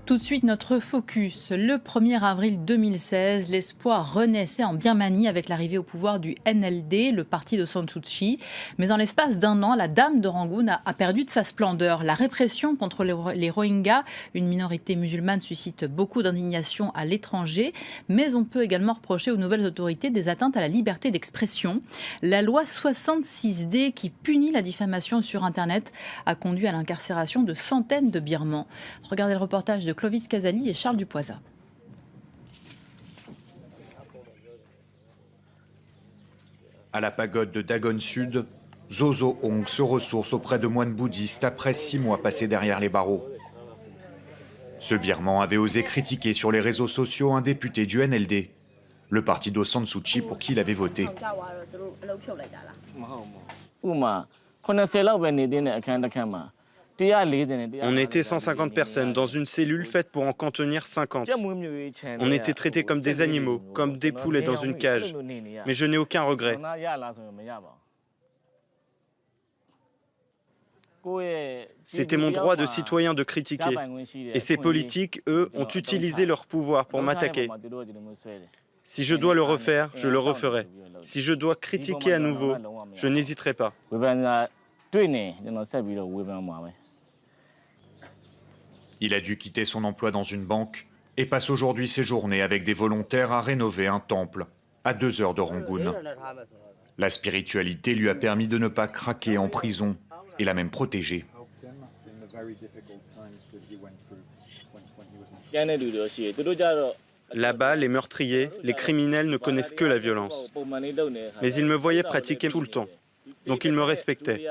Tout de suite, notre focus. Le 1er avril 2016, l'espoir renaissait en Birmanie avec l'arrivée au pouvoir du NLD, le parti de Aung San Suu Kyi. Mais en l'espace d'un an, la dame de Rangoon a perdu de sa splendeur. La répression contre les Rohingyas, une minorité musulmane, suscite beaucoup d'indignation à l'étranger. Mais on peut également reprocher aux nouvelles autorités des atteintes à la liberté d'expression. La loi 66D, qui punit la diffamation sur Internet, a conduit à l'incarcération de centaines de Birmans. Regardez le reportage de Clovis Casali et Charles Dupoisa. À la pagode de Dagon Sud, Zozo Ong se ressource auprès de moines bouddhistes après 6 mois passés derrière les barreaux. Ce Birman avait osé critiquer sur les réseaux sociaux un député du NLD, le parti d'Aung San Suu Kyi pour qui il avait voté. On était 150 personnes dans une cellule faite pour en contenir 50. On était traités comme des animaux, comme des poulets dans une cage. Mais je n'ai aucun regret. C'était mon droit de citoyen de critiquer. Et ces politiques, eux, ont utilisé leur pouvoir pour m'attaquer. Si je dois le refaire, je le referai. Si je dois critiquer à nouveau, je n'hésiterai pas. Il a dû quitter son emploi dans une banque et passe aujourd'hui ses journées avec des volontaires à rénover un temple à 2 heures de Rangoon. La spiritualité lui a permis de ne pas craquer en prison et l'a même protégé. Là-bas, les meurtriers, les criminels ne connaissent que la violence. Mais ils me voyaient pratiquer tout le temps. Donc ils me respectaient.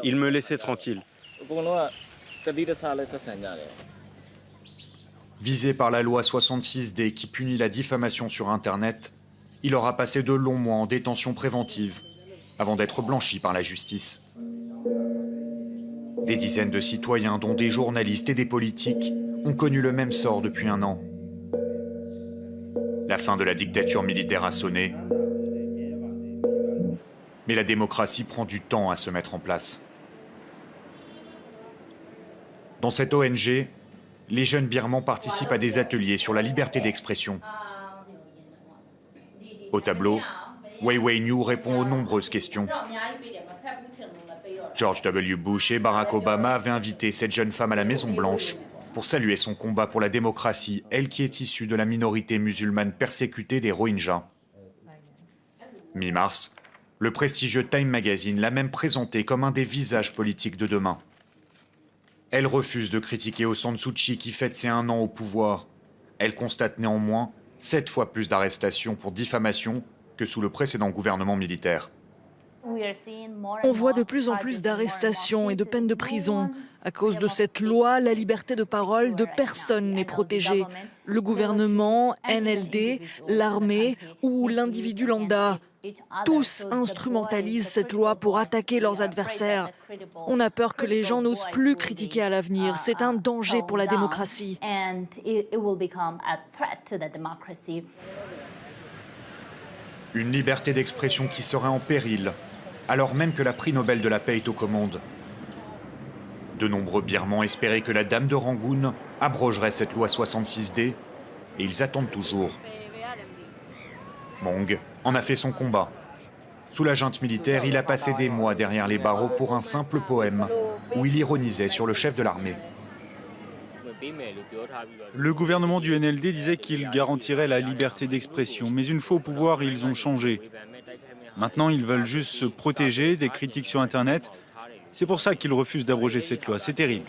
Ils me laissaient tranquille. Visé par la loi 66D qui punit la diffamation sur Internet, il aura passé de longs mois en détention préventive avant d'être blanchi par la justice. Des dizaines de citoyens, dont des journalistes et des politiques, ont connu le même sort depuis 1 an. La fin de la dictature militaire a sonné, mais la démocratie prend du temps à se mettre en place. Dans cette ONG, les jeunes Birmans participent à des ateliers sur la liberté d'expression. Au tableau, Wei Wei New répond aux nombreuses questions. George W. Bush et Barack Obama avaient invité cette jeune femme à la Maison-Blanche pour saluer son combat pour la démocratie, elle qui est issue de la minorité musulmane persécutée des Rohingyas. Mi-mars, le prestigieux Time Magazine l'a même présentée comme un des visages politiques de demain. Elle refuse de critiquer Aung San Suu Kyi qui fête ses 1 an au pouvoir. Elle constate néanmoins 7 fois plus d'arrestations pour diffamation que sous le précédent gouvernement militaire. On voit de plus en plus d'arrestations et de peines de prison. À cause de cette loi, la liberté de parole de personne n'est protégée. Le gouvernement, NLD, l'armée ou l'individu lambda. Tous instrumentalisent cette loi pour attaquer leurs adversaires. On a peur que les gens n'osent plus critiquer à l'avenir. C'est un danger pour la démocratie. Une liberté d'expression qui serait en péril, alors même que la prix Nobel de la paix est aux commandes. De nombreux Birmans espéraient que la dame de Rangoon abrogerait cette loi 66D, et ils attendent toujours. Mong en a fait son combat. Sous la junte militaire, il a passé des mois derrière les barreaux pour un simple poème où il ironisait sur le chef de l'armée. Le gouvernement du NLD disait qu'il garantirait la liberté d'expression, mais une fois au pouvoir, ils ont changé. Maintenant, ils veulent juste se protéger des critiques sur Internet. C'est pour ça qu'ils refusent d'abroger cette loi. C'est terrible.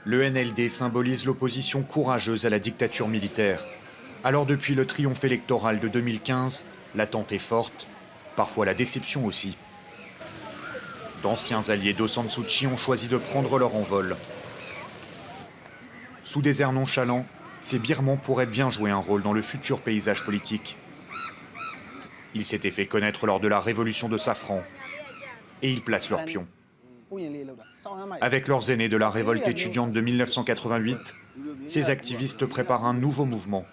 Le NLD symbolise l'opposition courageuse à la dictature militaire. Alors depuis le triomphe électoral de 2015, l'attente est forte, parfois la déception aussi. D'anciens alliés d'Aung San Suu Kyi ont choisi de prendre leur envol. Sous des airs nonchalants, ces Birmans pourraient bien jouer un rôle dans le futur paysage politique. Ils s'étaient fait connaître lors de la révolution de Safran, et ils placent leurs pions. Avec leurs aînés de la révolte étudiante de 1988, ces activistes préparent un nouveau mouvement,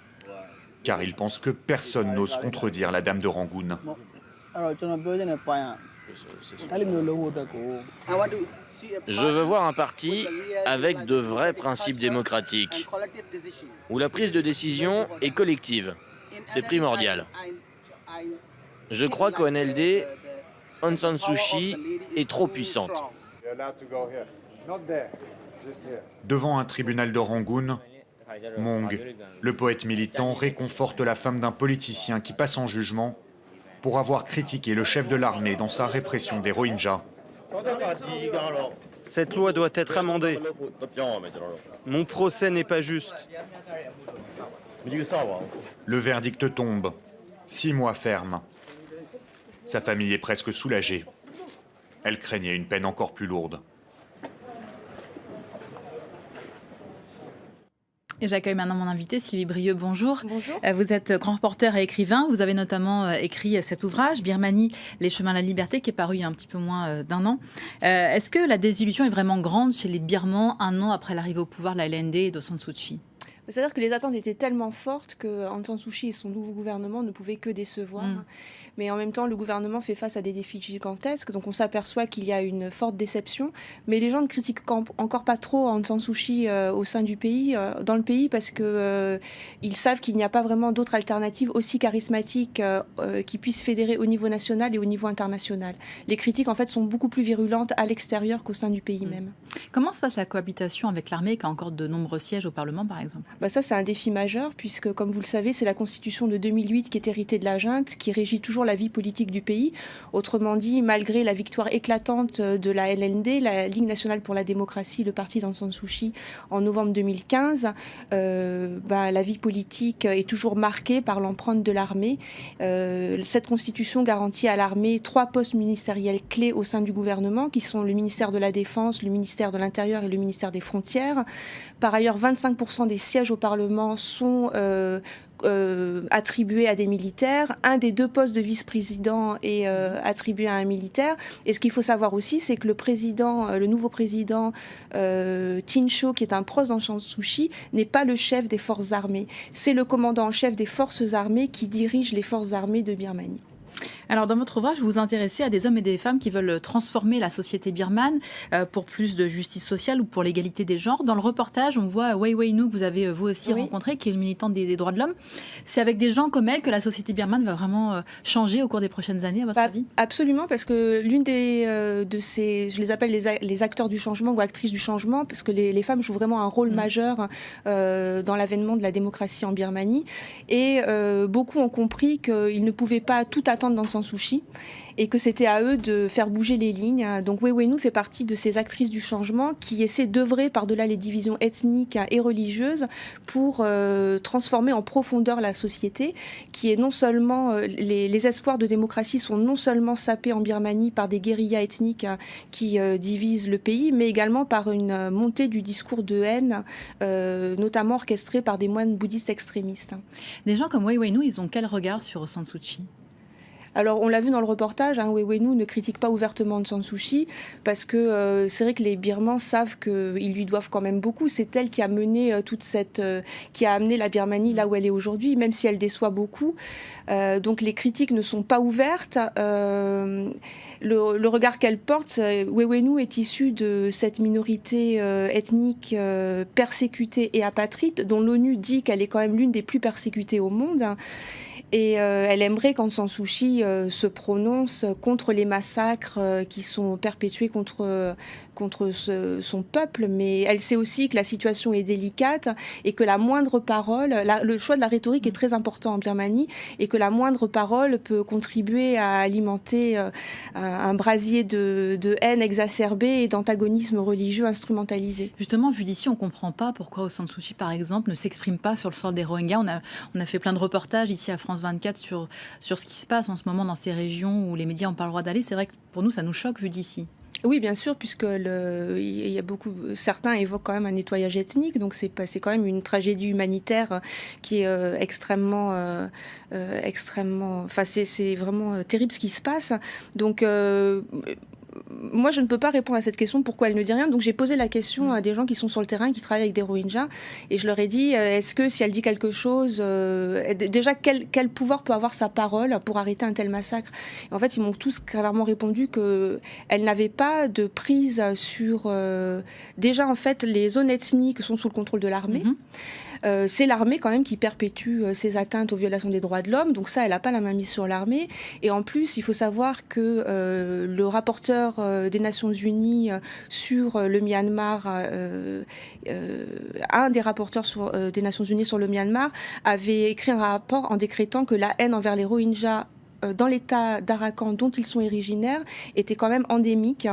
car ils pensent que personne n'ose contredire la dame de Rangoon. Je veux voir un parti avec de vrais principes démocratiques, où la prise de décision est collective. C'est primordial. Je crois qu'au NLD, Aung San Suu Kyi est trop puissante. Devant un tribunal de Rangoon, Mong, le poète militant, réconforte la femme d'un politicien qui passe en jugement pour avoir critiqué le chef de l'armée dans sa répression des Rohingyas. Cette loi doit être amendée. Mon procès n'est pas juste. Le verdict tombe. 6 mois ferme. Sa famille est presque soulagée. Elle craignait une peine encore plus lourde. Et j'accueille maintenant mon invité, Sylvie Brieux. Bonjour. Bonjour. Vous êtes grand reporter et écrivain. Vous avez notamment écrit cet ouvrage, Birmanie, les chemins de la liberté, qui est paru il y a un petit peu moins d'1 an. Est-ce que la désillusion est vraiment grande chez les Birmans 1 an après l'arrivée au pouvoir de la LND et d'Aung San Suu Kyi ? C'est-à-dire que les attentes étaient tellement fortes que Aung San Suu Kyi et son nouveau gouvernement ne pouvaient que décevoir. Mais en même temps, le gouvernement fait face à des défis gigantesques. Donc on s'aperçoit qu'il y a une forte déception. Mais les gens ne critiquent encore pas trop Aung San Suu Kyi au sein du pays, dans le pays, parce que ils savent qu'il n'y a pas vraiment d'autres alternatives aussi charismatiques qui puissent fédérer au niveau national et au niveau international. Les critiques, en fait, sont beaucoup plus virulentes à l'extérieur qu'au sein du pays même. Comment se passe la cohabitation avec l'armée qui a encore de nombreux sièges au Parlement, par exemple ? Ça, c'est un défi majeur, puisque, comme vous le savez, c'est la Constitution de 2008 qui est héritée de la junte, qui régit toujours la vie politique du pays. Autrement dit, malgré la victoire éclatante de la LND, la Ligue nationale pour la démocratie, le parti d'Aung San Suu Kyi, en novembre 2015, la vie politique est toujours marquée par l'empreinte de l'armée. Cette Constitution garantit à l'armée 3 postes ministériels clés au sein du gouvernement, qui sont le ministère de la Défense, le ministère de l'Intérieur et le ministère des Frontières. Par ailleurs, 25% des sièges au Parlement sont attribués à des militaires. Un des 2 postes de vice-président est attribué à un militaire. Et ce qu'il faut savoir aussi, c'est que le nouveau président Tin Sho, qui est un proche d'Aung San Suu Kyi, n'est pas le chef des forces armées. C'est le commandant en chef des forces armées qui dirige les forces armées de Birmanie. Alors, dans votre ouvrage, vous vous intéressez à des hommes et des femmes qui veulent transformer la société birmane pour plus de justice sociale ou pour l'égalité des genres. Dans le reportage, on voit Wei Wei-nu, que vous avez vous aussi rencontré, qui est une militante des droits de l'homme. C'est avec des gens comme elle que la société birmane va vraiment changer au cours des prochaines années, à votre avis ? Absolument, parce que l'une de ces, je les appelle les acteurs du changement ou actrices du changement, parce que les femmes jouent vraiment un rôle majeur dans l'avènement de la démocratie en Birmanie. Et beaucoup ont compris qu'ils ne pouvaient pas tout attendre dans San Suu Kyi et que c'était à eux de faire bouger les lignes. Donc Wei Wei-nu fait partie de ces actrices du changement qui essaient d'œuvrer par-delà les divisions ethniques et religieuses pour transformer en profondeur la société, qui est non seulement... les espoirs de démocratie sont non seulement sapés en Birmanie par des guérillas ethniques qui divisent le pays, mais également par une montée du discours de haine, notamment orchestrée par des moines bouddhistes extrémistes. Des gens comme Wei Wei-nu, ils ont quel regard sur Aung San Suu Kyi ? Alors, on l'a vu dans le reportage, Wei Wei-nu ne critique pas ouvertement Aung San Suu Kyi parce que c'est vrai que les Birmans savent qu'ils lui doivent quand même beaucoup. C'est elle qui a mené qui a amené la Birmanie là où elle est aujourd'hui, même si elle déçoit beaucoup. Donc, les critiques ne sont pas ouvertes. Le regard qu'elle porte, Wei Wei-nu est issue de cette minorité ethnique persécutée et apatride, dont l'ONU dit qu'elle est quand même l'une des plus persécutées au monde. Et elle aimerait qu'Aung San Suu Kyi se prononce contre les massacres qui sont perpétués contre son peuple, mais elle sait aussi que la situation est délicate et que la moindre parole, le choix de la rhétorique est très important en Birmanie, et que la moindre parole peut contribuer à alimenter un brasier de haine exacerbée et d'antagonisme religieux instrumentalisé. Justement, vu d'ici, on ne comprend pas pourquoi Aung San Suu Kyi, par exemple, ne s'exprime pas sur le sort des Rohingyas. On a fait plein de reportages ici à France 24 sur ce qui se passe en ce moment dans ces régions où les médias n'ont pas le droit d'aller. C'est vrai que pour nous, ça nous choque vu d'ici. Oui, bien sûr, puisque certains évoquent quand même un nettoyage ethnique, donc c'est quand même une tragédie humanitaire qui est extrêmement, enfin c'est vraiment terrible ce qui se passe. Donc moi, je ne peux pas répondre à cette question, pourquoi elle ne dit rien. Donc j'ai posé la question à des gens qui sont sur le terrain, qui travaillent avec des Rohingyas, et je leur ai dit, est-ce que si elle dit quelque chose, déjà quel pouvoir peut avoir sa parole pour arrêter un tel massacre? Et en fait, ils m'ont tous clairement répondu qu'elle n'avait pas de prise sur, déjà en fait, les zones ethniques sont sous le contrôle de l'armée. C'est l'armée quand même qui perpétue ces atteintes aux violations des droits de l'homme, donc ça, elle n'a pas la main mise sur l'armée. Et en plus, il faut savoir que le rapporteur des Nations Unies sur le Myanmar, un des rapporteurs des Nations Unies sur le Myanmar, avait écrit un rapport en décrétant que la haine envers les Rohingyas dans l'état d'Arakan dont ils sont originaires était quand même endémique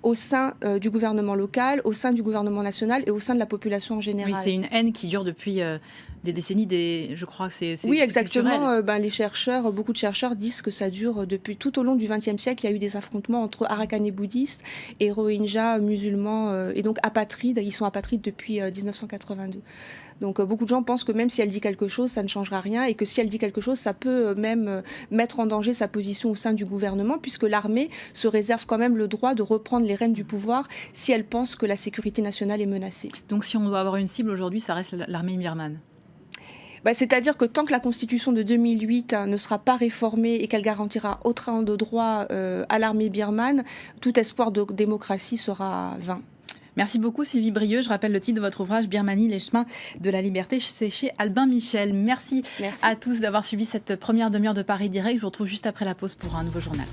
au sein du gouvernement local, au sein du gouvernement national et au sein de la population en général. Oui, c'est une haine qui dure depuis des décennies, je crois que c'est oui, exactement. Les chercheurs, beaucoup de chercheurs disent que ça dure depuis tout au long du XXe siècle. Il y a eu des affrontements entre Arakanais bouddhistes et Rohingyas musulmans et donc apatrides. Ils sont apatrides depuis 1982. Donc beaucoup de gens pensent que même si elle dit quelque chose, ça ne changera rien et que si elle dit quelque chose, ça peut même mettre en danger sa position au sein du gouvernement puisque l'armée se réserve quand même le droit de reprendre les rênes du pouvoir si elle pense que la sécurité nationale est menacée. Donc si on doit avoir une cible aujourd'hui, ça reste l'armée birmane. C'est-à-dire que tant que la Constitution de 2008 ne sera pas réformée et qu'elle garantira autant de droits à l'armée birmane, tout espoir de démocratie sera vain. Merci beaucoup Sylvie Brieux. Je rappelle le titre de votre ouvrage Birmanie, les chemins de la liberté. C'est chez Albin Michel. Merci à tous d'avoir suivi cette première demi-heure de Paris Direct. Je vous retrouve juste après la pause pour un nouveau journal.